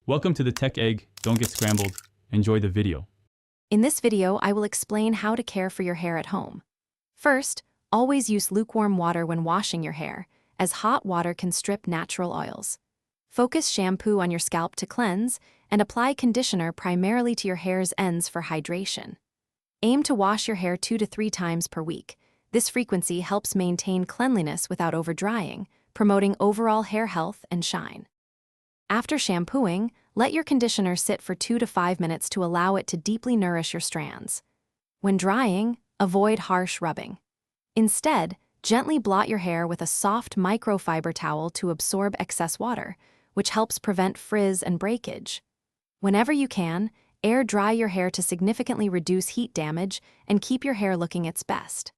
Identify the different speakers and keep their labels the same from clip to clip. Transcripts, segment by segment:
Speaker 1: Welcome to the Tech Egg. Don't get scrambled. Enjoy the video.
Speaker 2: In this video, I will explain how to care for your hair at home. First, always use lukewarm water when washing your hair, as hot water can strip natural oils. Focus shampoo on your scalp to cleanse, and apply conditioner primarily to your hair's ends for hydration. Aim to wash your hair 2 to 3 times per week. This frequency helps maintain cleanliness without overdrying, promoting overall hair health and shine. After shampooing, let your conditioner sit for 2 to 5 minutes to allow it to deeply nourish your strands. When drying, avoid harsh rubbing. Instead, gently blot your hair with a soft microfiber towel to absorb excess water, which helps prevent frizz and breakage. Whenever you can, air dry your hair to significantly reduce heat damage and keep your hair looking its best.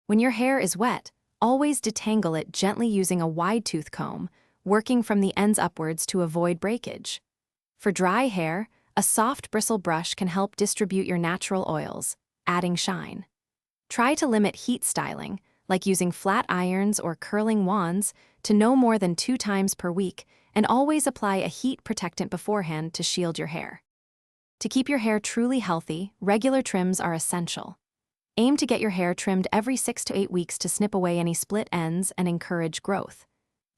Speaker 2: When your hair is wet, always detangle it gently using a wide-tooth comb, working from the ends upwards to avoid breakage. For dry hair, a soft bristle brush can help distribute your natural oils, adding shine. Try to limit heat styling, like using flat irons or curling wands, to no more than 2 times per week, and always apply a heat protectant beforehand to shield your hair. To keep your hair truly healthy, regular trims are essential. Aim to get your hair trimmed every 6 to 8 weeks to snip away any split ends and encourage growth.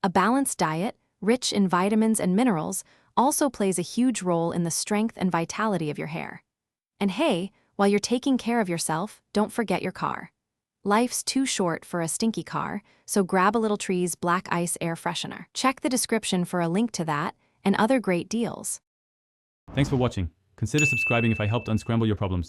Speaker 2: A balanced diet, rich in vitamins and minerals, also plays a huge role in the strength and vitality of your hair. And hey, while you're taking care of yourself, don't forget your car. Life's too short for a stinky car, so grab a Little Trees Black Ice Air Freshener. Check the description for a link to that and other great deals.
Speaker 1: Thanks for watching. Consider subscribing if I helped unscramble your problems.